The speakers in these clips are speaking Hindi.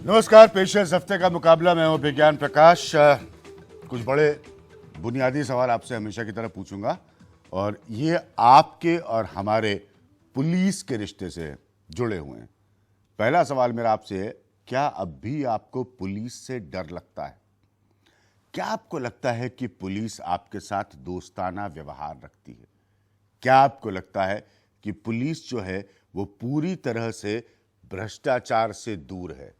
नमस्कार, पेश है इस हफ्ते का मुकाबला। मैं हूं विज्ञान प्रकाश। कुछ बड़े बुनियादी सवाल आपसे हमेशा की तरह पूछूंगा और ये आपके और हमारे पुलिस के रिश्ते से जुड़े हुए हैं। पहला सवाल मेरा आपसे है, क्या अब भी आपको पुलिस से डर लगता है? क्या आपको लगता है कि पुलिस आपके साथ दोस्ताना व्यवहार रखती है? क्या आपको लगता है कि पुलिस जो है वो पूरी तरह से भ्रष्टाचार से दूर है?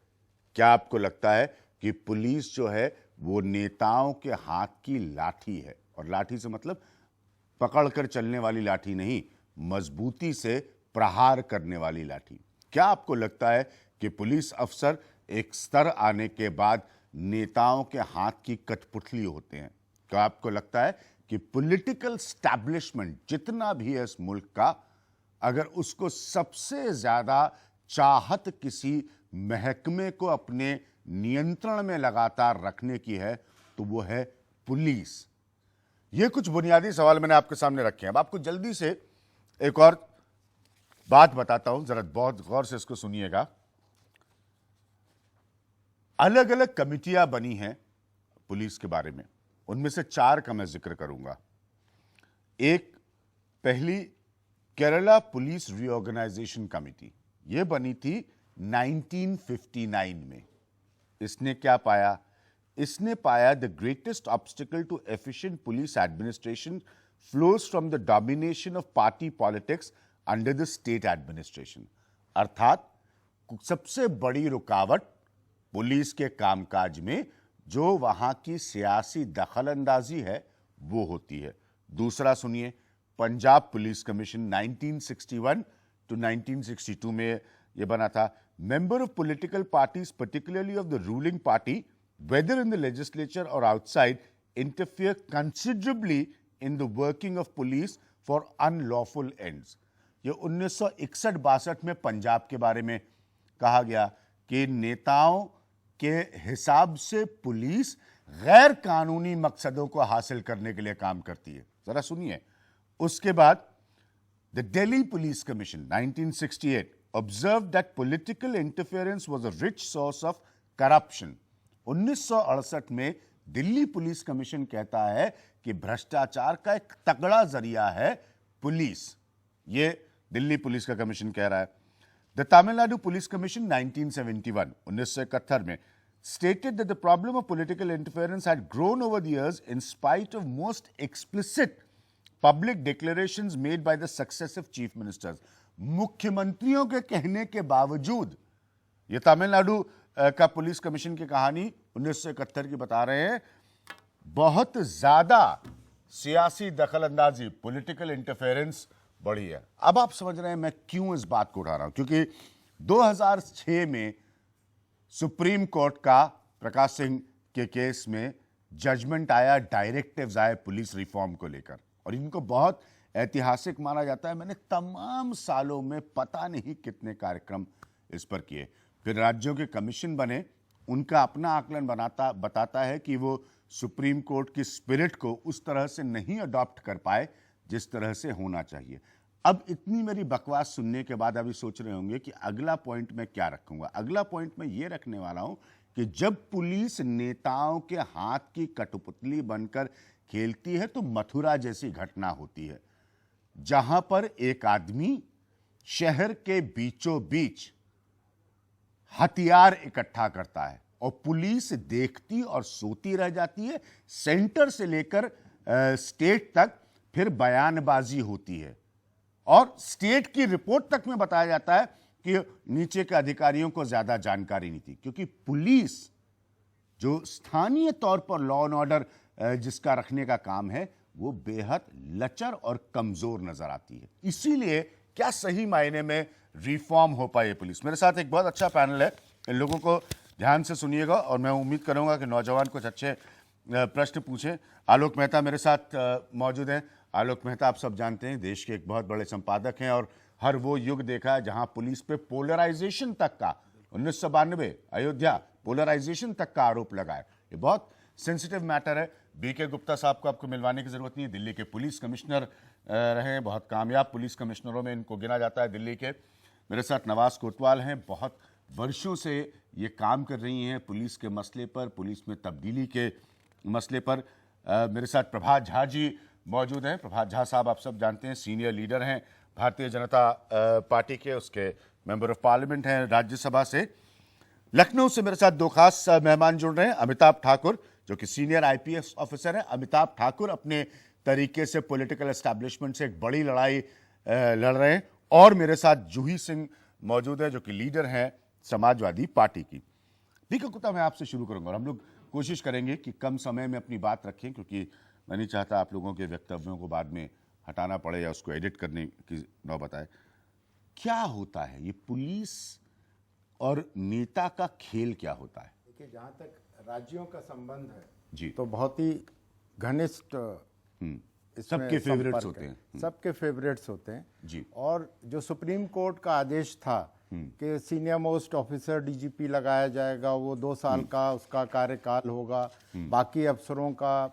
क्या आपको लगता है कि पुलिस जो है वो नेताओं के हाथ की लाठी है? और लाठी से मतलब पकड़कर चलने वाली लाठी नहीं, मजबूती से प्रहार करने वाली लाठी। क्या आपको लगता है कि पुलिस अफसर एक स्तर आने के बाद नेताओं के हाथ की कठपुतली होते हैं? क्या आपको लगता है कि पॉलिटिकल स्टैब्लिशमेंट जितना भी है इस मुल्क का, अगर उसको सबसे ज्यादा चाहत किसी महकमे को अपने नियंत्रण में लगातार रखने की है तो वो है पुलिस? ये कुछ बुनियादी सवाल मैंने आपके सामने रखे हैं। अब आपको जल्दी से एक और बात बताता हूं, जरा बहुत गौर से इसको सुनिएगा। अलग अलग कमिटियां बनी हैं पुलिस के बारे में, उनमें से 4 का मैं जिक्र करूंगा। एक, पहली केरला पुलिस रीऑर्गेनाइजेशन कमिटी, यह बनी थी 1959 में। इसने क्या पाया? इसने पाया the greatest obstacle to efficient police administration flows from the domination of party politics under the state administration. अर्थात सबसे बड़ी रुकावट पुलिस के कामकाज में जो वहां की सियासी दखलंदाजी है वो होती है। दूसरा सुनिए, पंजाब पुलिस कमीशन 1961 टू 1962 में यह बना था। Member of political parties particularly of the ruling party whether in the legislature और outside interfere considerably in the working of police for unlawful ends. ये 1961-62 में पंजाब के बारे में कहा गया कि नेताओं के हिसाब से पुलिस गैर कानूनी मकसदों को हासिल करने के लिए काम करती है। जरा सुनिए। उसके बाद the Delhi police commission 1968 observed that political interference was a rich source of corruption। 1968 में दिल्ली पुलिस कमीशन कहता है कि भ्रष्टाचार का एक तगड़ा जरिया है पुलिस। ये दिल्ली पुलिस का कमीशन कह रहा है। द तमिलनाडु पुलिस कमीशन 1971 में stated that the problem of political interference had grown over the years in spite of most explicit public declarations made by the successive chief ministers। मुख्यमंत्रियों के कहने के बावजूद, यह तमिलनाडु का पुलिस कमीशन की कहानी 1971 की बता रहे हैं, बहुत ज्यादा सियासी दखलंदाजी, पॉलिटिकल इंटरफेरेंस बढ़ी है। अब आप समझ रहे हैं मैं क्यों इस बात को उठा रहा हूं, क्योंकि 2006 में सुप्रीम कोर्ट का प्रकाश सिंह के केस में जजमेंट आया, डायरेक्टिव्स आए पुलिस रिफॉर्म को लेकर, और इनको बहुत ऐतिहासिक माना जाता है। मैंने तमाम सालों में पता नहीं कितने कार्यक्रम इस पर किए। फिर राज्यों के कमीशन बने, उनका अपना आकलन बताता है कि वो सुप्रीम कोर्ट की स्पिरिट को उस तरह से नहीं अडॉप्ट कर पाए जिस तरह से होना चाहिए। अब इतनी मेरी बकवास सुनने के बाद अभी सोच रहे होंगे कि अगला पॉइंट मैं क्या रखूंगा। अगला पॉइंट मैं ये रखने वाला हूं कि जब पुलिस नेताओं के हाथ की कठपुतली बनकर खेलती है तो मथुरा जैसी घटना होती है, जहां पर एक आदमी शहर के बीचों बीच हथियार इकट्ठा करता है और पुलिस देखती और सोती रह जाती है। सेंटर से लेकर स्टेट तक फिर बयानबाजी होती है और स्टेट की रिपोर्ट तक में बताया जाता है कि नीचे के अधिकारियों को ज्यादा जानकारी नहीं थी, क्योंकि पुलिस जो स्थानीय तौर पर लॉ एंड ऑर्डर जिसका रखने का काम है वो बेहद लचर और कमजोर नजर आती है। इसीलिए क्या सही मायने में रिफॉर्म हो पाए पुलिस? मेरे साथ एक बहुत अच्छा पैनल है, इन लोगों को ध्यान से सुनिएगा और मैं उम्मीद करूंगा कि नौजवान कुछ अच्छे प्रश्न पूछें। आलोक मेहता मेरे साथ मौजूद हैं। आलोक मेहता आप सब जानते हैं देश के एक बहुत बड़े संपादक हैं और हर वो युग देखा है जहां पुलिस पे पोलराइजेशन तक का 1992 अयोध्या पोलराइजेशन तक का आरोप लगाए। ये बहुत सेंसिटिव मैटर है। बीके गुप्ता साहब को आपको मिलवाने की जरूरत नहीं है, दिल्ली के पुलिस कमिश्नर रहे हैं, बहुत कामयाब पुलिस कमिश्नरों में इनको गिना जाता है दिल्ली के। मेरे साथ नवाज कोतवाल हैं, बहुत वर्षों से ये काम कर रही हैं पुलिस के मसले पर, पुलिस में तब्दीली के मसले पर। मेरे साथ प्रभात झा जी मौजूद हैं। प्रभात झा साहब आप सब जानते हैं सीनियर लीडर हैं भारतीय जनता पार्टी के, उसके मेंबर ऑफ पार्लियामेंट हैं राज्यसभा से। लखनऊ से मेरे साथ दो खास मेहमान जुड़ रहे हैं। अमिताभ ठाकुर जो कि सीनियर आईपीएस ऑफिसर हैं। अमिताभ ठाकुर अपने तरीके से पॉलिटिकल एस्टैब्लिशमेंट से एक बड़ी लड़ाई लड़ रहे हैं। और मेरे साथ जूही सिंह मौजूद है जो कि लीडर हैं समाजवादी पार्टी की। दीपक गुप्ता, मैं आपसे शुरू करूंगा और हम लोग कोशिश करेंगे कि कम समय में अपनी बात रखें, क्योंकि मैं नहीं चाहता आप लोगों के वक्तव्यों को बाद में हटाना पड़े या उसको एडिट करने की नौबत आए। क्या होता है ये पुलिस और नेता का खेल, क्या होता है? देखिए, जहाँ तक राज्यों का संबंध है जी, तो बहुत ही घनिष्ठ सबके फेवरेट्स होते हैं। सबके फेवरेट्स होते हैं जी। और जो सुप्रीम कोर्ट का आदेश था कि सीनियर मोस्ट ऑफिसर डीजीपी लगाया जाएगा, वो 2 साल का उसका कार्यकाल होगा, बाकी अफसरों का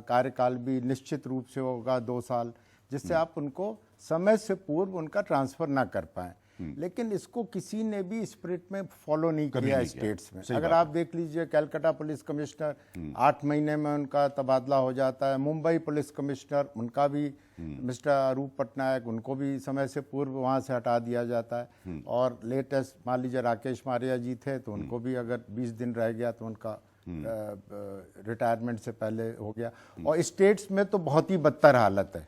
कार्यकाल भी निश्चित रूप से होगा 2 साल, जिससे आप उनको समय से पूर्व उनका ट्रांसफर ना कर पाएं। लेकिन इसको किसी ने भी स्पिरिट में फॉलो नहीं किया स्टेट्स में। अगर आप देख लीजिए, कलकत्ता पुलिस कमिश्नर 8 महीने में उनका तबादला हो जाता है। मुंबई पुलिस कमिश्नर, उनका भी मिस्टर अरूप पटनायक, उनको भी समय से पूर्व वहां से हटा दिया जाता है। और लेटेस्ट मान लीजिए राकेश मारिया जी थे, तो उनको भी अगर 20 दिन रह गया तो उनका रिटायरमेंट से पहले हो गया। और स्टेट्स में तो बहुत ही बदतर हालत है।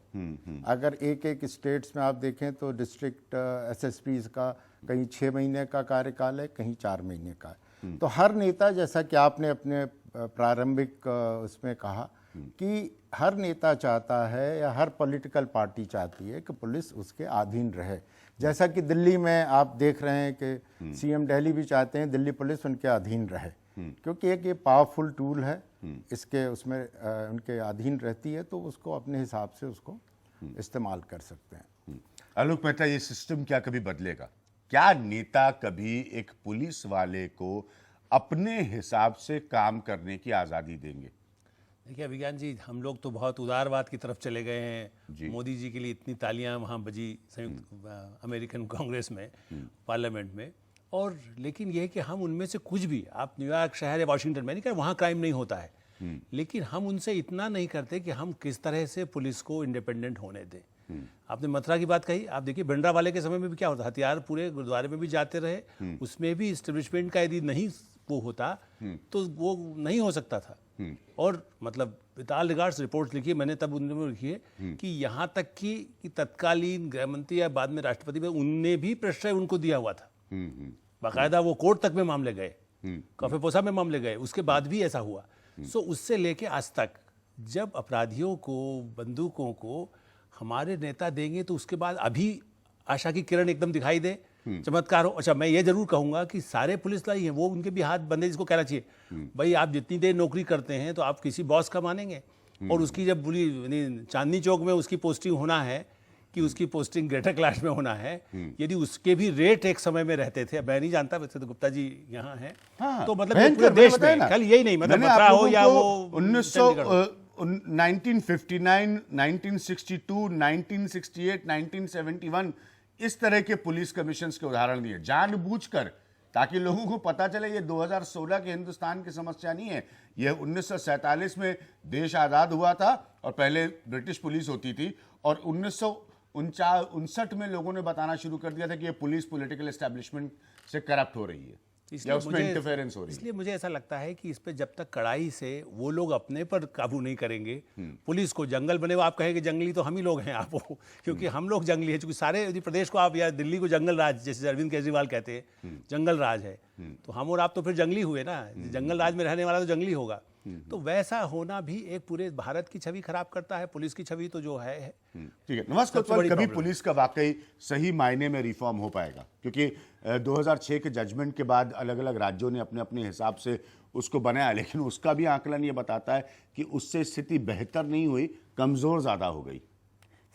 अगर एक एक स्टेट्स में आप देखें तो डिस्ट्रिक्ट एसएसपीज का कहीं 6 महीने का कार्यकाल है, कहीं 4 महीने का है। तो हर नेता, जैसा कि आपने अपने प्रारंभिक उसमें कहा कि हर नेता चाहता है या हर पॉलिटिकल पार्टी चाहती है कि पुलिस उसके अधीन रहे। जैसा कि दिल्ली में आप देख रहे हैं कि सीएम दिल्ली भी चाहते हैं दिल्ली पुलिस उनके अधीन रहे, क्योंकि एक ये पावरफुल टूल है, इसके उसमें उनके अधीन रहती है, तो उसको अपने हिसाब से उसको इस्तेमाल कर सकते हैं। आलोक मेहता, ये सिस्टम क्या कभी बदलेगा? क्या नेता कभी एक पुलिस वाले को अपने हिसाब से काम करने की आज़ादी देंगे? देखिए विज्ञान जी, हम लोग तो बहुत उदारवाद की तरफ चले गए हैं। मोदी जी के लिए इतनी तालियां वहाँ बजी संयुक्त अमेरिकन कांग्रेस में, पार्लियामेंट में। और लेकिन यह है कि हम उनमें से कुछ भी, आप न्यूयॉर्क शहर या वाशिंगटन में नहीं कह, वहाँ क्राइम नहीं होता है, लेकिन हम उनसे इतना नहीं करते कि हम किस तरह से पुलिस को इंडिपेंडेंट होने दें। आपने मथुरा की बात कही, आप देखिए भिंडरा वाले के समय में भी क्या होता, हथियार पूरे गुरुद्वारे में भी जाते रहे, उसमें भी इस्टेब्लिशमेंट का यदि नहीं वो होता तो वो नहीं हो सकता था। और मतलब विद ऑल रिगार्ड्स रिपोर्ट्स लिखी मैंने, तब उन्होंने लिखी है कि यहाँ तक कि तत्कालीन गृह मंत्री या बाद में राष्ट्रपति में उनने भी प्रश्रय उनको दिया हुआ था। बाकायदा वो कोर्ट तक में मामले गए, कफेपोसा में मामले गए, उसके बाद भी ऐसा हुआ। सो उससे लेके आज तक जब अपराधियों को, बंदूकों को हमारे नेता देंगे तो उसके बाद अभी आशा की किरण एकदम दिखाई दे, चमत्कार हो। अच्छा, मैं ये जरूर कहूंगा कि सारे पुलिस लाई हैं, वो उनके भी हाथ बंधे, जिसको कहना चाहिए भाई आप जितनी देर नौकरी करते हैं तो आप किसी बॉस का मानेंगे, और उसकी जब बुरी चांदनी चौक में उसकी पोस्टिंग होना है कि उसकी पोस्टिंग ग्रेटर क्लास में होना है, यदि उसके भी रेट एक समय में रहते थे, मैं नहीं जानता, वैसे तो गुप्ता जी यहाँ हैं, तो मतलब पूरे देश में कल यही नहीं, मतलब मथुरा हो या वो 1959, 1962, 1968, 1971 इस तरह के पुलिस कमीशंस के उदाहरण दिए जानबूझकर, ताकि लोगों को पता चले ये 2016 के हिंदुस्तान की समस्या नहीं है। यह 1947 में देश आज़ाद हुआ था और पहले ब्रिटिश पुलिस होती थी, और 1959 में लोगों ने बताना शुरू कर दिया था कि ये पुलिस पॉलिटिकल एस्टैब्लिशमेंट से करप्ट हो रही है या उसमें इंटरफेरेंस हो रही है। इसलिए मुझे ऐसा लगता है कि इस पे जब तक कड़ाई से वो लोग अपने पर काबू नहीं करेंगे, पुलिस को जंगल बने, वो आप कहेंगे जंगली तो हम ही लोग हैं आप, क्योंकि हम लोग जंगली हैं, क्योंकि सारे यदि प्रदेश को आप या दिल्ली को जंगल राज, जैसे अरविंद केजरीवाल कहते हैं जंगल राज है, तो हम और आप तो फिर जंगली हुए ना, जंगल राज में रहने वाला तो जंगली होगा। तो वैसा होना भी एक पूरे भारत की छवि खराब करता है, पुलिस की छवि तो जो है। ठीक है, नमस्कार। कभी पुलिस का वाकई सही मायने में रिफॉर्म हो पाएगा? क्योंकि 2006 के जजमेंट के बाद अलग अलग राज्यों ने अपने अपने हिसाब से उसको बनाया, लेकिन उसका भी आकलन ये बताता है कि उससे स्थिति बेहतर नहीं हुई, कमजोर ज्यादा हो गई।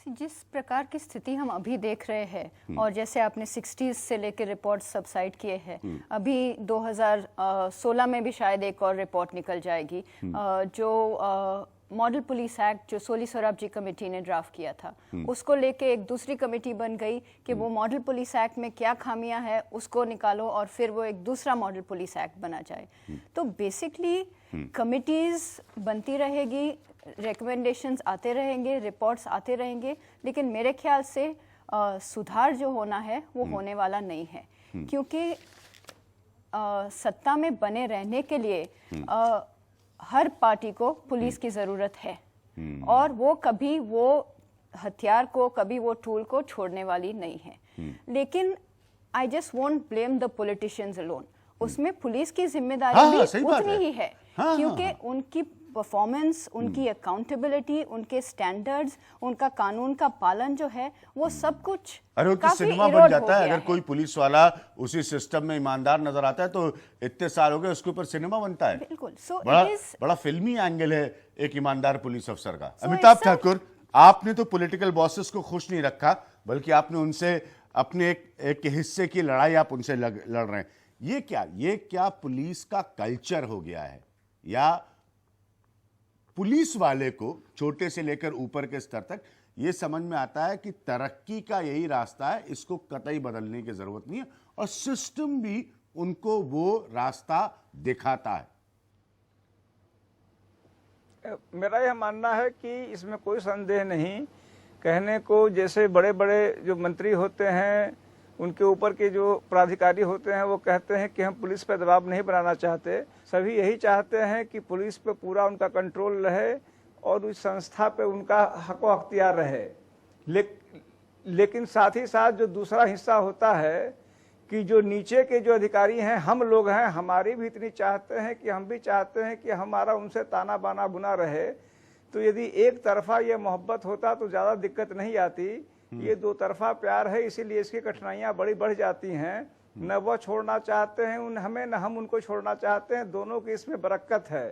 जिस प्रकार की स्थिति हम अभी देख रहे हैं, और जैसे आपने 60s से लेकर रिपोर्ट सबसाइड किए हैं, अभी 2016 में भी शायद एक और रिपोर्ट निकल जाएगी जो मॉडल पुलिस एक्ट जो सोली सोराब जी कमेटी ने ड्राफ्ट किया था, उसको लेके एक दूसरी कमेटी बन गई कि वो मॉडल पुलिस एक्ट में क्या खामियां हैं उसको निकालो और फिर वो एक दूसरा मॉडल पुलिस एक्ट बना जाए। तो बेसिकली कमिटीज बनती रहेगी, रिकमेंडेशंस आते रहेंगे, रिपोर्ट्स आते रहेंगे, लेकिन मेरे ख्याल से सुधार जो होना है वो होने वाला नहीं है, क्योंकि सत्ता में बने रहने के लिए हर पार्टी को पुलिस की ज़रूरत है और वो कभी वो हथियार को, कभी वो टूल को छोड़ने वाली नहीं है। लेकिन I just won't blame the politicians alone, उसमें पुलिस की जिम्मेदारी भी उतनी ही है, क्योंकि उनकी परफॉर्मेंस, उनकी अकाउंटेबिलिटी, उनके स्टैंडर्ड्स, उनका कानून का पालन जो है वो सब कुछ अरे वो तो काफी सिनेमा बन इरोड जाता हो है। गया अगर कोई पुलिस वाला उसी सिस्टम में ईमानदार नजर आता है तो इतने साल हो गए उसके ऊपर सिनेमा बनता है। बिल्कुल। So बड़ा it is- बड़ा फिल्मी एंगल है एक ईमानदार पुलिस अफसर का। So Amitabh it's a- Thakur, आपने तो पॉलिटिकल बॉसेस को खुश नहीं रखा, बल्कि आपने उनसे अपने एक हिस्से की लड़ाई आप उनसे लड़ रहे हैं। ये क्या पुलिस का कल्चर हो गया है, या पुलिस वाले को छोटे से लेकर ऊपर के स्तर तक ये समझ में आता है कि तरक्की का यही रास्ता है, इसको कतई बदलने की जरूरत नहीं है, और सिस्टम भी उनको वो रास्ता दिखाता है? मेरा यह मानना है कि इसमें कोई संदेह नहीं। कहने को जैसे बड़े बड़े जो मंत्री होते हैं, उनके ऊपर के जो प्राधिकारी होते हैं, वो कहते हैं कि हम पुलिस पर दबाव नहीं बनाना चाहते। सभी यही चाहते हैं कि पुलिस पे पूरा उनका कंट्रोल रहे और उस संस्था पे उनका हक व अख्तियार रहे। लेकिन साथ ही साथ जो दूसरा हिस्सा होता है कि जो नीचे के जो अधिकारी हैं, हम लोग हैं, हमारी भी इतनी चाहते हैं कि हम भी चाहते हैं कि हमारा उनसे ताना बाना बुना रहे। तो यदि एक तरफा ये मोहब्बत होता तो ज़्यादा दिक्कत नहीं आती। ये दो तरफा प्यार है, इसीलिए इसकी कठिनाइयाँ बड़ी बढ़ जाती हैं। न वो छोड़ना चाहते हैं हमें, न हम उनको छोड़ना चाहते हैं। दोनों की इसमें बरकत है।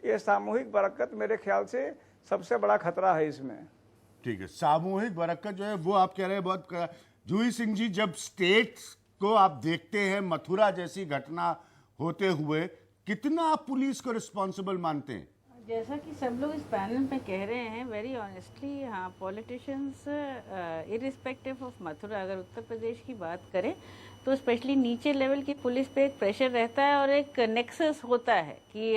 ये सामूहिक बरकत मेरे ख्याल से सबसे बड़ा खतरा है इसमें। ठीक है, सामूहिक बरकत जो है वो आप कह रहे हैं बहुत। जूही सिंह जी, जब स्टेट्स को आप देखते हैं मथुरा जैसी घटना होते हुए, कितना आप पुलिस को रिस्पॉन्सिबल मानते हैं? जैसा कि सब लोग इस पैनल में कह रहे हैं, वेरी ऑनेस्टली, हाँ, पॉलिटिशियंस इरिस्पेक्टिव ऑफ मथुरा, अगर उत्तर प्रदेश की बात करें तो स्पेशली नीचे लेवल की पुलिस पे एक प्रेशर रहता है और एक नेक्सस होता है कि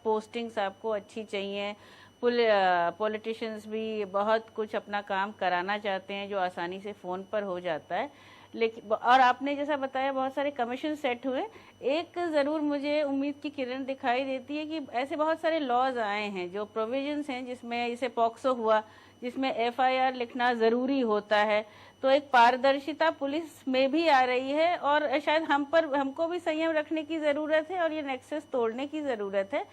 पोस्टिंग्स आपको अच्छी चाहिए। पॉलिटिशियंस भी बहुत कुछ अपना काम कराना चाहते हैं जो आसानी से फ़ोन पर हो जाता है। लेकिन और आपने जैसा बताया बहुत सारे कमीशन सेट हुए। एक ज़रूर मुझे उम्मीद की किरण दिखाई देती है कि ऐसे बहुत सारे लॉज आए हैं जो प्रोविजंस हैं, जिसमें जैसे पॉक्सो हुआ, जिसमें एफआईआर लिखना ज़रूरी होता है। तो एक पारदर्शिता पुलिस में भी आ रही है और शायद हमको भी संयम रखने की ज़रूरत है और ये नेक्सस तोड़ने की ज़रूरत है।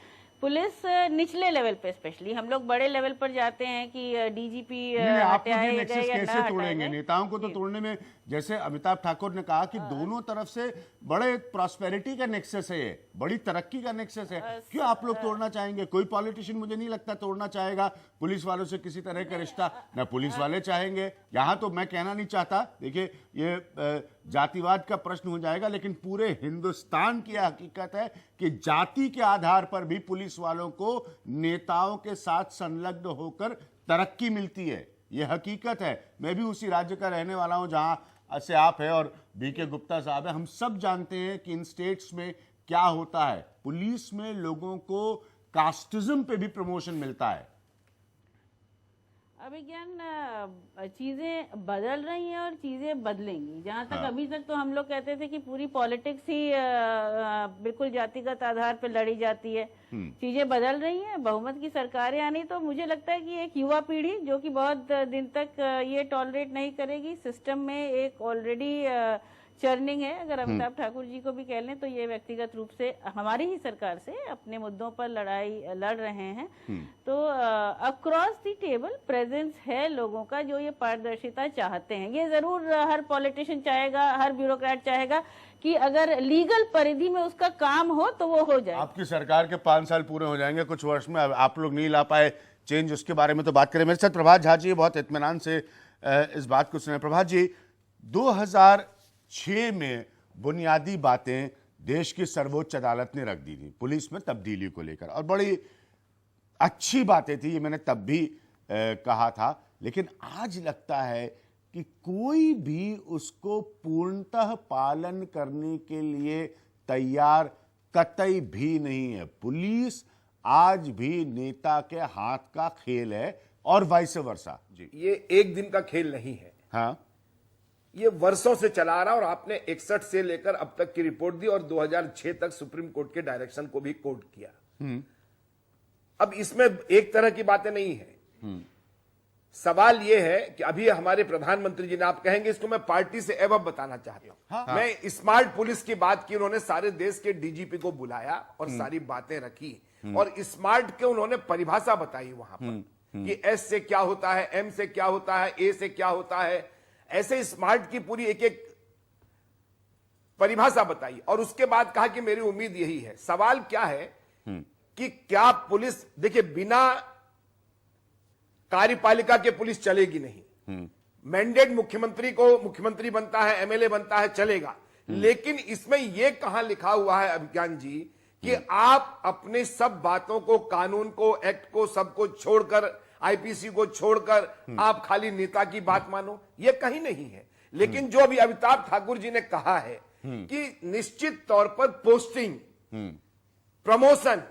पुलिस निचले लेवल पे, स्पेशली हम लोग बड़े लेवल पर जाते हैं कि डीजीपी आप लोग ये हटाया नेक्सस जाए या कैसे ना तोड़ेंगे? हटाया जाए। नेताओं को तो तोड़ने में, जैसे अमिताभ ठाकुर ने कहा कि दोनों तरफ से बड़े प्रॉस्पेरिटी का नेक्सस है, ये बड़ी तरक्की का नेक्सस है, क्यों आप लोग तोड़ना चाहेंगे? कोई पॉलिटिशियन मुझे नहीं लगता तोड़ना चाहेगा पुलिस वालों से किसी तरह का रिश्ता, न पुलिस वाले चाहेंगे। यहाँ तो मैं कहना नहीं चाहता, देखिए ये जातिवाद का प्रश्न हो जाएगा, लेकिन पूरे हिंदुस्तान की हकीकत है कि जाति के आधार पर भी पुलिस वालों को नेताओं के साथ संलग्न होकर तरक्की मिलती है। यह हकीकत है। मैं भी उसी राज्य का रहने वाला हूं जहां से आप है और बीके गुप्ता साहब है। हम सब जानते हैं कि इन स्टेट्स में क्या होता है। पुलिस में लोगों को कास्टिज्म पे भी प्रमोशन मिलता है। अभिज्ञान, चीज़ें बदल रही हैं और चीज़ें बदलेंगी। जहाँ तक अभी तक तो हम लोग कहते थे कि पूरी पॉलिटिक्स ही बिल्कुल जातिगत आधार पर लड़ी जाती है। चीज़ें बदल रही हैं, बहुमत की सरकारें आनी, तो मुझे लगता है कि एक युवा पीढ़ी जो कि बहुत दिन तक ये टॉलरेट नहीं करेगी। सिस्टम में एक ऑलरेडी चर्निंग है। अगर अमिताभ ठाकुर जी को भी कह लें तो ये व्यक्तिगत रूप से हमारी ही सरकार से अपने मुद्दों पर लड़ाई लड़ रहे हैं। तो अक्रॉस द टेबल प्रेजेंस है लोगों का जो ये पारदर्शिता चाहते हैं। ये जरूर हर पॉलिटिशियन चाहेगा, हर ब्यूरोक्रेट चाहेगा कि अगर लीगल परिधि में उसका काम हो तो वो हो जाए। आपकी सरकार के 5 साल पूरे हो जाएंगे कुछ वर्ष में, आप लोग नहीं ला पाए चेंज, उसके बारे में तो बात करें। मेरे साथ प्रभात झा जी बहुत इत्मीनान से इस बात को सुने। प्रभात जी, 2006 में बुनियादी बातें देश की सर्वोच्च अदालत ने रख दी थी पुलिस में तब्दीली को लेकर, और बड़ी अच्छी बातें थी, ये मैंने तब भी कहा था, लेकिन आज लगता है कि कोई भी उसको पूर्णतः पालन करने के लिए तैयार कतई भी नहीं है। पुलिस आज भी नेता के हाथ का खेल है और वाइस वर्सा। जी, ये एक दिन का खेल नहीं है, हाँ, ये वर्षों से चला आ रहा और आपने 61 से लेकर अब तक की रिपोर्ट दी और 2006 तक सुप्रीम कोर्ट के डायरेक्शन को भी कोट किया। अब इसमें एक तरह की बातें नहीं है। सवाल यह है कि अभी हमारे प्रधानमंत्री जी ने, आप कहेंगे इसको मैं पार्टी से एवं बताना चाहता हूं। मैं स्मार्ट पुलिस की बात की, उन्होंने सारे देश के डीजीपी को बुलाया और सारी बातें रखी और स्मार्ट के उन्होंने परिभाषा बताई वहां पर कि एस से क्या होता है, एम से क्या होता है, ए से क्या होता है, ऐसे स्मार्ट की पूरी एक एक परिभाषा बताई और उसके बाद कहा कि मेरी उम्मीद यही है। सवाल क्या है कि क्या पुलिस, देखिए बिना कार्यपालिका के पुलिस चलेगी नहीं। मैंडेट मुख्यमंत्री को, मुख्यमंत्री बनता है, एमएलए बनता है, चलेगा, लेकिन इसमें यह कहां लिखा हुआ है अभिज्ञान जी कि आप अपने सब बातों को, कानून को, एक्ट को, सबको छोड़कर, आईपीसी को छोड़कर आप खाली नेता की बात मानो? यह कहीं नहीं है। लेकिन जो अभी अमिताभ ठाकुर जी ने कहा है कि निश्चित तौर पर पोस्टिंग, प्रमोशन,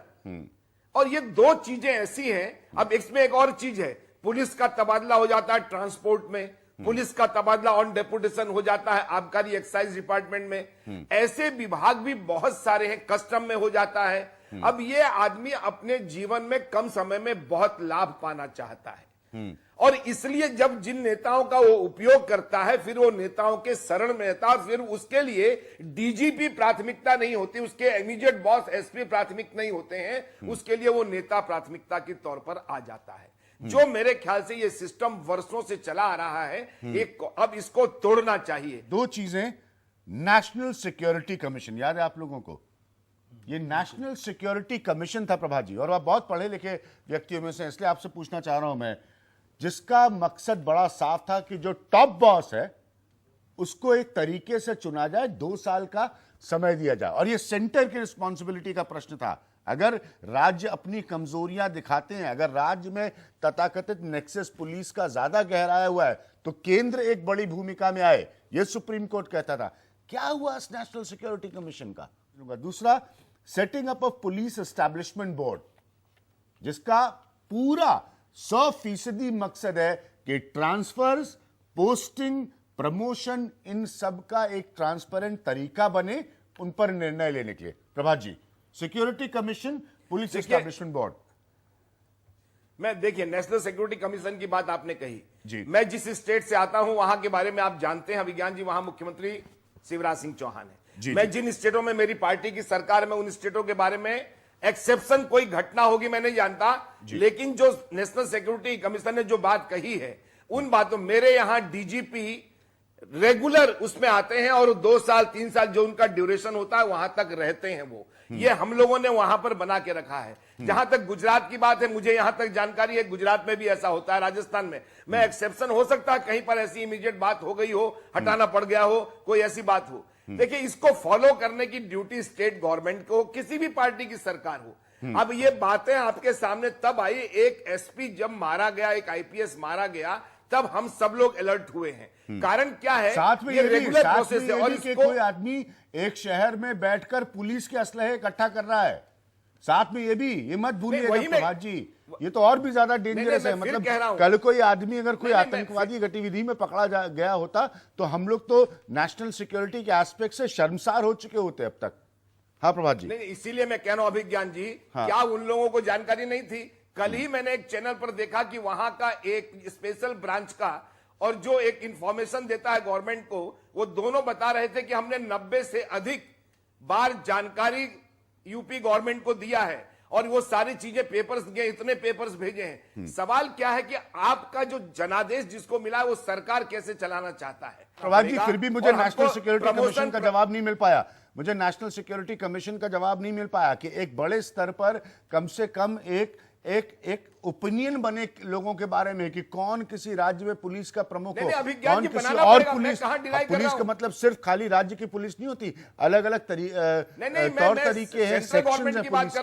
और ये दो चीजें ऐसी हैं। अब इसमें एक और चीज है, पुलिस का तबादला हो जाता है ट्रांसपोर्ट में, पुलिस का तबादला ऑन डेपुटेशन हो जाता है आबकारी एक्साइज डिपार्टमेंट में, ऐसे विभाग भी बहुत सारे हैं, कस्टम में हो जाता है। अब ये आदमी अपने जीवन में कम समय में बहुत लाभ पाना चाहता है और इसलिए जब जिन नेताओं का वो उपयोग करता है, फिर वो नेताओं के शरण में रहता है, फिर उसके लिए डीजीपी प्राथमिकता नहीं होती, उसके इमीडिएट बॉस एसपी प्राथमिक नहीं होते हैं, उसके लिए वो नेता प्राथमिकता के तौर पर आ जाता है। जो मेरे ख्याल से ये सिस्टम वर्षों से चला आ रहा है, एक अब इसको तोड़ना चाहिए। दो चीजें, नेशनल सिक्योरिटी कमीशन याद है आप लोगों को? ये नेशनल सिक्योरिटी कमीशन था प्रभा जी, और आप बहुत पढ़े लिखे व्यक्तियों में से, इसलिए आपसे पूछना चाह रहा हूं मैं, जिसका मकसद बड़ा साफ था कि जो टॉप बॉस है उसको एक तरीके से चुना जाए, 2 साल का समय दिया जाए, और ये सेंटर की रिस्पॉन्सिबिलिटी का प्रश्न था। अगर राज्य अपनी कमजोरियां दिखाते हैं, अगर राज्य में तथाकथित नेक्सस पुलिस का ज्यादा गहराया हुआ है, तो केंद्र एक बड़ी भूमिका में आए, यह सुप्रीम कोर्ट कहता था। क्या हुआ इस नेशनल सिक्योरिटी कमीशन का? दूसरा, setting up of police establishment board, जिसका पूरा 100% मकसद है कि ट्रांसफर्स, पोस्टिंग, प्रमोशन, इन सब का एक ट्रांसपेरेंट तरीका बने, उन पर निर्णय लेने के लिए। Prabhat ji, security commission, police establishment board. मैं, देखिए, नेशनल सिक्योरिटी कमीशन की बात आपने कही जी। मैं जिस स्टेट से आता हूं वहां के बारे में आप जानते हैं विज्ञान जी, वहां मुख्यमंत्री शिवराज सिंह चौहान है। मैं जिन स्टेटों में मेरी पार्टी की सरकार में, उन स्टेटों के बारे में एक्सेप्शन कोई घटना होगी मैं नहीं जानता, लेकिन जो नेशनल सिक्योरिटी कमीशन ने जो बात कही है, उन बातों, मेरे यहां डीजीपी रेगुलर उसमें आते हैं और 2 साल 3 साल जो उनका ड्यूरेशन होता है वहां तक रहते हैं वो। ये हम लोगों ने वहां पर बना के रखा है। जहां तक गुजरात की बात है, मुझे यहां तक जानकारी है गुजरात में भी ऐसा होता है, राजस्थान में। मैं एक्सेप्शन हो सकता है कहीं पर ऐसी इमीडिएट बात हो गई हो, हटाना पड़ गया हो, कोई ऐसी बात हो। देखिए, इसको फॉलो करने की ड्यूटी स्टेट गवर्नमेंट को, किसी भी पार्टी की सरकार हो। अब ये बातें आपके सामने तब आई, एक एसपी जब मारा गया, एक आईपीएस मारा गया, तब हम सब लोग अलर्ट हुए हैं। कारण क्या है? साथ में ये ये भी, रेगुलर साथ प्रोसेस में है ये और भी कि इसको कोई आदमी एक शहर में बैठकर पुलिस के असलहे इकट्ठा कर रहा है। साथ में ये भी, ये मत भूलिएगा प्रभात जी, ये तो और भी ज्यादा डेंजरस है। मतलब कल कोई आदमी अगर कोई आतंकवादी गतिविधि में पकड़ा गया होता तो हम लोग तो नेशनल सिक्योरिटी के एस्पेक्ट से शर्मसार हो चुके होते अब तक। हाँ प्रभात जी। नहीं, इसीलिए मैं कह रहा हूं अभिज्ञान जी, क्या उन लोगों को जानकारी नहीं थी? कल ही मैंने एक चैनल पर देखा कि वहां का एक स्पेशल ब्रांच का और जो एक इंफॉर्मेशन देता है गवर्नमेंट को, वो दोनों बता रहे थे कि हमने 90 से अधिक बार जानकारी यूपी गवर्नमेंट को दिया है और वो सारी चीजें पेपर्स दिए, इतने पेपर्स भेजे हैं। सवाल क्या है कि आपका जो जनादेश जिसको मिला है वो सरकार कैसे चलाना चाहता है? प्रभात जी, फिर भी मुझे नेशनल सिक्योरिटी कमीशन का जवाब नहीं मिल पाया। मुझे नेशनल सिक्योरिटी कमीशन का जवाब नहीं मिल पाया कि एक बड़े स्तर पर कम से कम एक ओपिनियन बने लोगों के बारे में कि कौन किसी राज्य में पुलिस का प्रमुख हो, कौन किसी और पुलिस। पुलिस का मतलब सिर्फ खाली राज्य की पुलिस नहीं होती, अलग अलग तौर तरीके हैं, सेक्शंस हैं पुलिस के।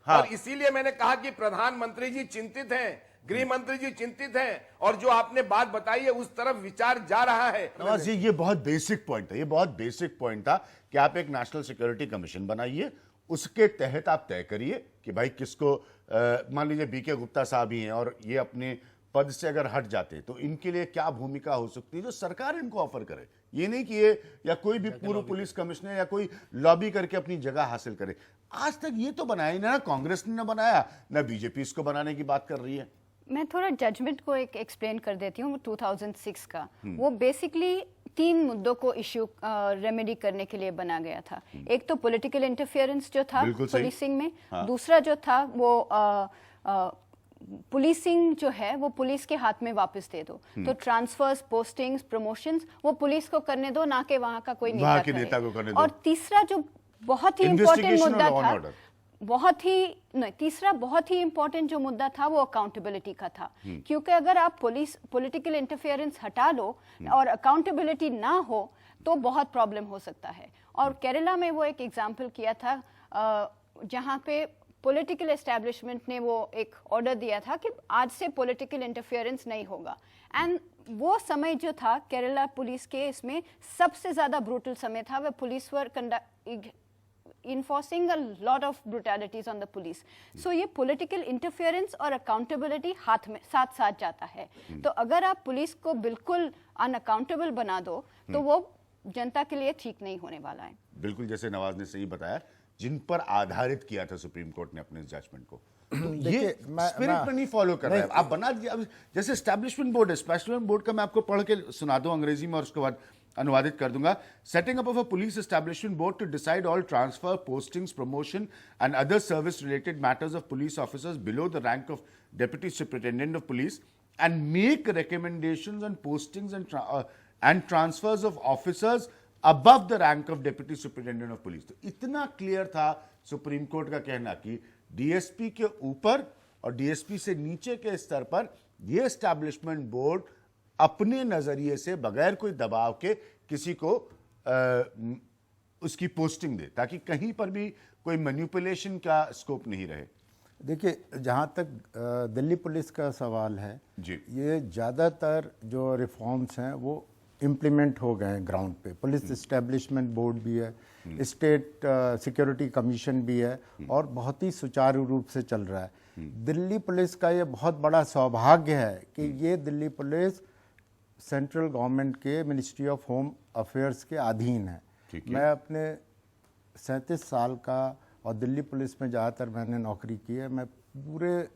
हाँ। और इसीलिए मैंने कहा कि प्रधानमंत्री जी चिंतित हैं, गृह मंत्री जी चिंतित हैं, और जो आपने बात बताई है उस तरफ विचार जा रहा है। नवाज जी, ये बहुत बेसिक पॉइंट था, ये बहुत बेसिक पॉइंट था कि आप एक नेशनल सिक्योरिटी कमीशन बनाइए, उसके तहत आप तय करिए कि भाई किसको, मान लीजिए बीके गुप्ता साहब ही हैं और ये अपने पद से अगर हट जाते तो इनके लिए क्या भूमिका हो सकती है जो सरकार इनको ऑफर करे। ये नहीं कि ये या कोई भी पूर्व पुलिस कमिश्नर या कोई लॉबी करके अपनी जगह हासिल करे। आज तक ये तो बनाया ही ना कांग्रेस ने, ना बनाया ना बीजेपी इसको बनाने की बात कर रही है। मैं थोड़ा जजमेंट को एक एक्सप्लेन कर देती हूँ 2006 का। वो बेसिकली 3 मुद्दों को इश्यू रेमेडी करने के लिए बना गया था। एक तो पॉलिटिकल इंटरफेरेंस जो था पुलिसिंग में, दूसरा जो था वो पुलिसिंग जो है वो पुलिस के हाथ में वापस दे दो। तो ट्रांसफर्स, पोस्टिंग्स, प्रमोशंस वो पुलिस को करने दो, ना कि वहां का कोई नेता करे। नेता को करने दो। और तीसरा जो बहुत ही इंपॉर्टेंट मुद्दा था, तीसरा बहुत ही इंपॉर्टेंट जो मुद्दा था वो अकाउंटेबिलिटी का था। क्योंकि अगर आप पॉलिटिकल इंटरफेरेंस हटा लो और अकाउंटेबिलिटी ना हो तो बहुत प्रॉब्लम हो सकता है। और केरला में वो एक एग्जाम्पल किया था जहां पे पॉलिटिकल एस्टैब्लिशमेंट ने वो एक ऑर्डर दिया था कि आज से पॉलिटिकल इंटरफेरेंस नहीं होगा। एंड वो समय जो था केरला पुलिस के इसमें सबसे ज्यादा ब्रूटल समय था। वह police were enforcing a lot of brutalities on the police. So ये political interference और accountability हाथ में साथ साथ जाता है। तो अगर आप पुलिस को बिल्कुल unaccountable बना दो तो वो जनता के लिए ठीक नहीं होने वाला है। बिल्कुल जैसे नवाज ने सही बताया, जिन पर आधारित किया था सुप्रीम कोर्ट ने अपने जजमेंट को, ये स्पिरिट में नहीं फॉलो कर रहे हैं। आप बना दिया, अब जैसे एस्टैब्लिशमेंट बोर्ड है, एस्टैब्लिशमेंट बोर्ड का मैं आपको पढ़ के सुना दूं अंग्रेजी में और उसके बाद अनुवादित कर दूंगा। Setting up of a police establishment board to decide all transfer, postings, promotion and other service related matters of police officers below the rank of deputy superintendent of police and make recommendations on postings and transfers of officers above the rank of deputy superintendent of police. तो इतना क्लियर था सुप्रीम कोर्ट का कहना कि डीएसपी के ऊपर और डीएसपी से नीचे के स्तर पर यह एस्टैब्लिशमेंट बोर्ड अपने नजरिए से बगैर कोई दबाव के किसी को उसकी पोस्टिंग दे, ताकि कहीं पर भी कोई मैनिपुलेशन का स्कोप नहीं रहे। देखिए, जहाँ तक दिल्ली पुलिस का सवाल है जी, ये ज़्यादातर जो रिफॉर्म्स हैं वो इम्प्लीमेंट हो गए हैं ग्राउंड पे। पुलिस एस्टेब्लिशमेंट बोर्ड भी है, स्टेट सिक्योरिटी कमीशन भी है और बहुत ही सुचारू रूप से चल रहा है। दिल्ली पुलिस का ये बहुत बड़ा सौभाग्य है कि ये दिल्ली पुलिस सेंट्रल गवर्नमेंट के मिनिस्ट्री ऑफ होम अफेयर्स के अधीन है। मैं अपने 37 साल का और दिल्ली पुलिस में ज़्यादातर मैंने नौकरी की है, मैं पूरे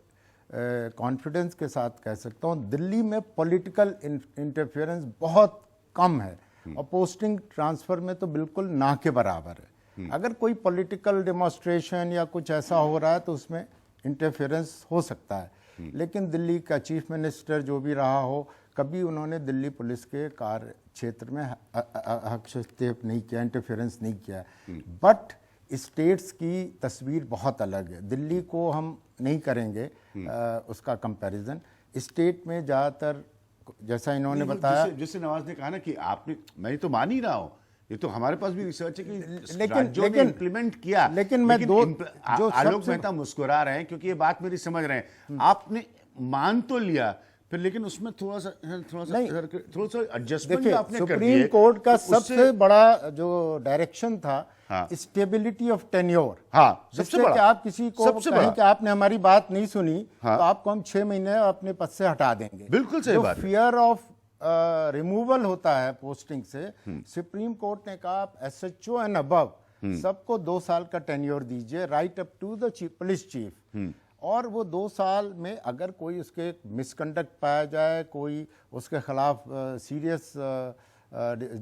कॉन्फिडेंस के साथ कह सकता हूँ दिल्ली में पॉलिटिकल इंटरफेरेंस बहुत कम है और पोस्टिंग ट्रांसफ़र में तो बिल्कुल ना के बराबर है। अगर कोई पॉलिटिकल डेमोन्स्ट्रेशन या कुछ ऐसा हो रहा है तो उसमें इंटरफेरेंस हो सकता है, लेकिन दिल्ली का चीफ मिनिस्टर जो भी रहा हो, कभी उन्होंने दिल्ली पुलिस के कार्य क्षेत्र में हस्तक्षेप नहीं किया, इंटरफेरेंस नहीं किया। बट स्टेट्स की तस्वीर बहुत अलग है। दिल्ली को हम नहीं करेंगे उसका कंपैरिजन। स्टेट में ज़्यादातर जैसा इन्होंने बताया, जैसे नवाज ने कहा ना कि आपने, मैं तो मान ही रहा हूँ, ये तो हमारे पास भी रिसर्च है कि लेकिन इम्प्लीमेंट किया, लेकिन मैं दो जो आलोक मेहता मुस्कुरा रहे हैं क्योंकि ये बात मेरी समझ रहे हैं। आपने मान तो लिया फिर, लेकिन उसमें थोड़ा सा एडजस्टमेंट आपने कर दिए। सुप्रीम कोर्ट का सबसे बड़ा जो डायरेक्शन था, स्टेबिलिटी ऑफ टेन्योर। हाँ, सबसे बड़ा। कि आप किसी को कहें कि आपने हमारी बात नहीं सुनी तो आपको हम 6 महीने अपने पद से हटा देंगे। बिल्कुल सही बात। फियर ऑफ रिमूवल होता है पोस्टिंग से, सुप्रीम कोर्ट ने कहा आप एसएचओ एंड अबव सबको 2 साल का टेन्योर दीजिए, right up to the police chief. और वो 2 साल में अगर कोई उसके मिसकंडक्ट पाया जाए, कोई उसके खिलाफ सीरियस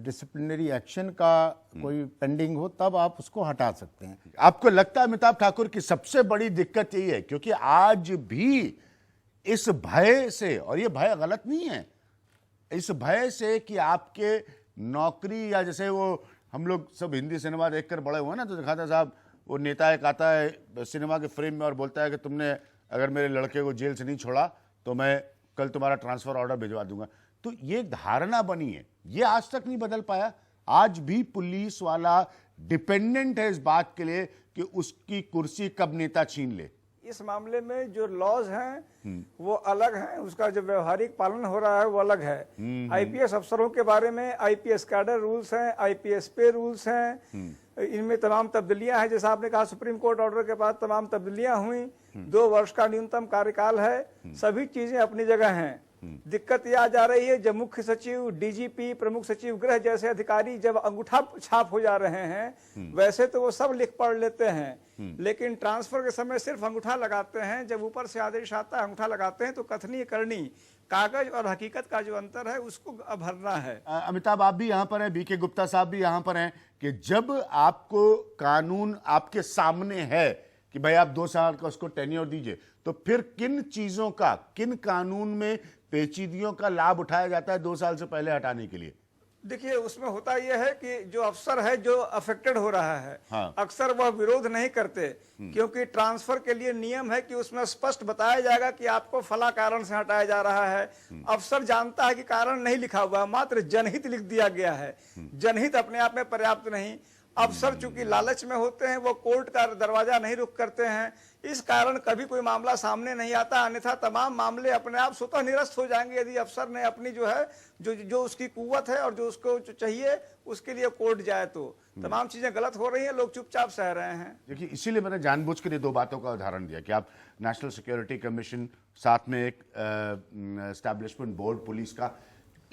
डिसिप्लिनरी एक्शन का कोई पेंडिंग हो, तब आप उसको हटा सकते हैं। आपको लगता है अमिताभ ठाकुर की सबसे बड़ी दिक्कत यही है? क्योंकि आज भी इस भय से, और ये भय गलत नहीं है, इस भय से कि आपके नौकरी, या जैसे वो हम लोग सब हिंदी सिनेमा देखकर बड़े हुए ना, तो दिखाता साहब वो नेता एक आता है सिनेमा के फ्रेम में और बोलता है कि तुमने अगर मेरे लड़के को जेल से नहीं छोड़ा तो मैं कल तुम्हारा ट्रांसफर ऑर्डर भिजवा दूंगा। तो ये धारणा बनी है, ये आज तक नहीं बदल पाया। आज भी पुलिस वाला डिपेंडेंट है इस बात के लिए कि उसकी कुर्सी कब नेता छीन ले। इस मामले में जो लॉज हैं वो अलग हैं, उसका जो व्यवहारिक पालन हो रहा है वो अलग है। आईपीएस अफसरों के बारे में आईपीएस कैडर रूल्स हैं, आईपीएस पे रूल्स हैं, इनमें तमाम तब्दीलियां हैं। जैसा आपने कहा सुप्रीम कोर्ट ऑर्डर के बाद तमाम तब्दीलियां हुई, 2 वर्ष का न्यूनतम कार्यकाल है, सभी चीजें अपनी जगह हैं। दिक्कत यह आ जा रही है जब मुख्य सचिव, डीजीपी, प्रमुख सचिव गृह जैसे अधिकारी जब अंगूठा छाप हो जा रहे हैं, वैसे तो वो सब लिख पढ़ लेते हैं, लेकिन ट्रांसफर के समय सिर्फ अंगूठा लगाते हैं। जब ऊपर से आदेश आता है अंगूठा लगाते हैं, तो कथनी करनी, कागज और हकीकत का जो अंतर है उसको भरना है। अमिताभ आप भी यहां पर हैं, बीके गुप्ता साहब भी यहां पर हैं कि जब आपको कानून आपके सामने है कि भाई आप 2 साल का उसको टेन्योर दीजिए, तो फिर किन चीजों का, किन कानून में पेचीदियों का लाभ उठाया जाता है 2 साल से पहले हटाने के लिए? देखिए उसमें होता यह है कि जो अफसर है जो अफेक्टेड हो रहा है, हाँ। अक्सर वह विरोध नहीं करते, क्योंकि ट्रांसफर के लिए नियम है कि उसमें स्पष्ट बताया जाएगा कि आपको फला कारण से हटाया जा रहा है। अफसर जानता है कि कारण नहीं लिखा हुआ, मात्र जनहित लिख दिया गया है। जनहित अपने आप में पर्याप्त नहीं। अफसर चूंकि लालच में होते हैं, वो कोर्ट का दरवाजा नहीं रुक करते हैं, इस कारण कभी कोई मामला सामने नहीं आता। अन्यथा तमाम मामले अपने आप स्वतः निरस्त हो जाएंगे यदि अफसर ने अपनी जो है जो उसकी कुव्वत है और जो उसको चाहिए उसके लिए कोर्ट जाए। तो तमाम चीजें गलत हो रही हैं, लोग चुपचाप सह रहे हैं। देखिए इसीलिए मैंने जानबूझ कर ये 2 बातों का उदाहरण दिया कि आप नेशनल सिक्योरिटी कमीशन, साथ में एक एस्टैब्लिशमेंट बोर्ड पुलिस का,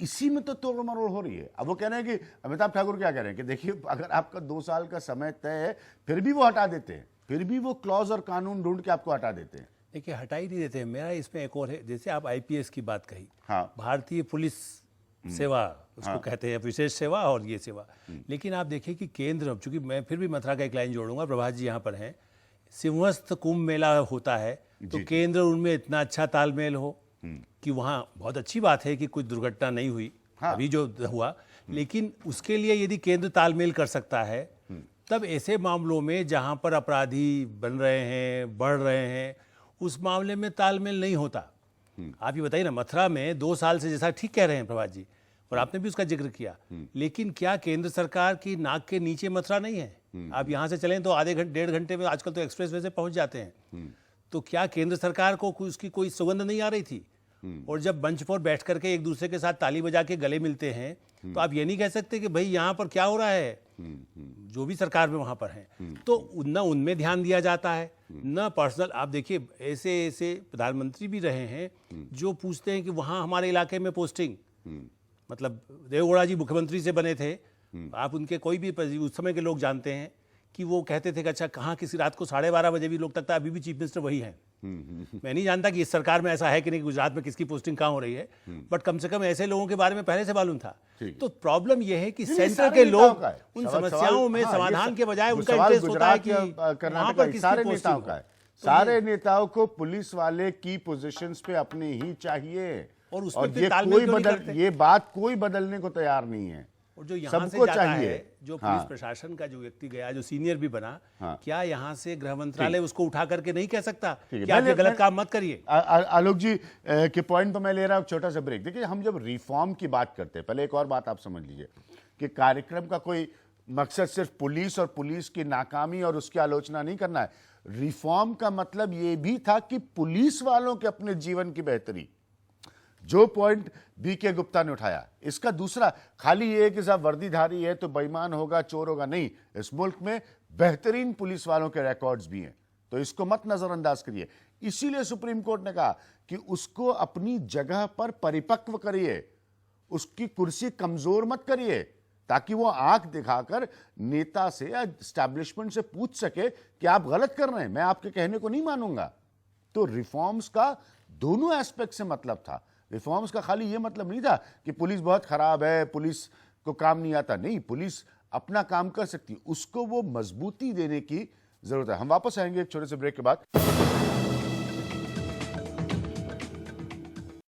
इसी में तो तोड़ मरोड़ हो रही है। अब वो कह रहे हैं कि अमिताभ ठाकुर क्या कह रहे हैं कि देखिए अगर आपका 2 साल का समय तय है फिर भी वो हटा देते हैं, फिर भी वो क्लॉज और कानून ढूंढ के आपको हटा देते हैं। देखिए हटा ही नहीं देते हैं। मेरा इसमें एक और है, जैसे आप आईपीएस की बात कही, हाँ। भारतीय पुलिस सेवा उसको कहते हैं, विशेष सेवा और ये सेवा। लेकिन आप देखिए कि केंद्र, चूंकि मैं फिर भी मथुरा का एक लाइन जोड़ूंगा, प्रभात जी यहाँ पर हैं, सिंहस्थ कुंभ मेला होता है तो केंद्र उनमें इतना अच्छा तालमेल हो कि वहाँ बहुत अच्छी बात है कि कुछ दुर्घटना नहीं हुई, हाँ। अभी जो हुआ, लेकिन उसके लिए यदि केंद्र तालमेल कर सकता है, तब ऐसे मामलों में जहाँ पर अपराधी बन रहे हैं, बढ़ रहे हैं, उस मामले में तालमेल नहीं होता। आप ये बताइए ना, मथुरा में 2 साल से, जैसा ठीक कह रहे हैं प्रभात जी, और आपने भी उसका जिक्र किया, लेकिन क्या केंद्र सरकार की नाक के नीचे मथुरा नहीं है? आप यहाँ से चलें तो आधे घंटे 1.5 घंटे में आजकल तो एक्सप्रेस वे से पहुँच जाते हैं। तो क्या केंद्र सरकार को उसकी कोई सुगंध नहीं आ रही थी? और जब मंच पर बैठ करके एक दूसरे के साथ ताली बजा के गले मिलते हैं, तो आप ये नहीं कह सकते कि भाई यहाँ पर क्या हो रहा है, जो भी सरकार में वहाँ पर हैं। तो न उनमें ध्यान दिया जाता है, न पर्सनल। आप देखिए ऐसे ऐसे प्रधानमंत्री भी रहे हैं जो पूछते हैं कि वहाँ हमारे इलाके में पोस्टिंग, मतलब देवेगौड़ा जी मुख्यमंत्री से बने थे, आप उनके कोई भी उस समय के लोग जानते हैं कि वो कहते थे कि अच्छा कहाँ, किसी रात को 12:30 बजे भी लोग तक था, अभी भी चीफ मिनिस्टर वही हैं। मैं नहीं जानता कि इस सरकार में ऐसा है कि नहीं, गुजरात में किसकी पोस्टिंग कहाँ हो रही है, बट कम से कम ऐसे लोगों के बारे में पहले से मालूम था। तो प्रॉब्लम यह है कि सेंटर के लोग उन समस्याओं में समाधान के बजाय उनका इंटरेस्ट होता है कि वहां पर सारे नेताओं का है, सारे नेताओं को पुलिस वाले की पोजीशंस पे अपने ही चाहिए, और ये बात कोई बदलने को तैयार नहीं है। और जो यहाँ से जाता है, जो पुलिस प्रशासन का जो व्यक्ति गया, जो सीनियर भी बना, क्या यहाँ से गृह मंत्रालय उसको उठा करके नहीं कह सकता कि आप ये गलत काम मत करिए? आलोक जी के पॉइंट तो मैं ले रहा हूँ, छोटा सा ब्रेक। देखिए हम जब रिफॉर्म की बात करते हैं, पहले एक और बात आप समझ लीजिए कि कार्यक्रम का कोई मकसद सिर्फ पुलिस और पुलिस की नाकामी और उसकी आलोचना नहीं करना है। रिफॉर्म का मतलब ये भी था कि पुलिस वालों के अपने जीवन की बेहतरी, जो पॉइंट बीके गुप्ता ने उठाया। इसका दूसरा खाली ये है कि साहब वर्दीधारी है तो बेईमान होगा, चोर होगा, नहीं। इस मुल्क में बेहतरीन पुलिस वालों के रिकॉर्ड्स भी हैं, तो इसको मत नजरअंदाज करिए। इसीलिए सुप्रीम कोर्ट ने कहा कि उसको अपनी जगह पर परिपक्व करिए, उसकी कुर्सी कमजोर मत करिए, ताकि वो आंख दिखाकर नेता से या एस्टैब्लिशमेंट से पूछ सके कि आप गलत कर रहे हैं, मैं आपके कहने को नहीं मानूंगा। तो रिफॉर्म्स का दोनों एस्पेक्ट से मतलब था। रिफॉर्म्स का खाली ये मतलब नहीं था कि पुलिस बहुत खराब है, पुलिस को काम नहीं आता, नहीं, पुलिस अपना काम कर सकती, उसको वो मजबूती देने की जरूरत है। हम वापस आएंगे एक छोटे से ब्रेक के बाद।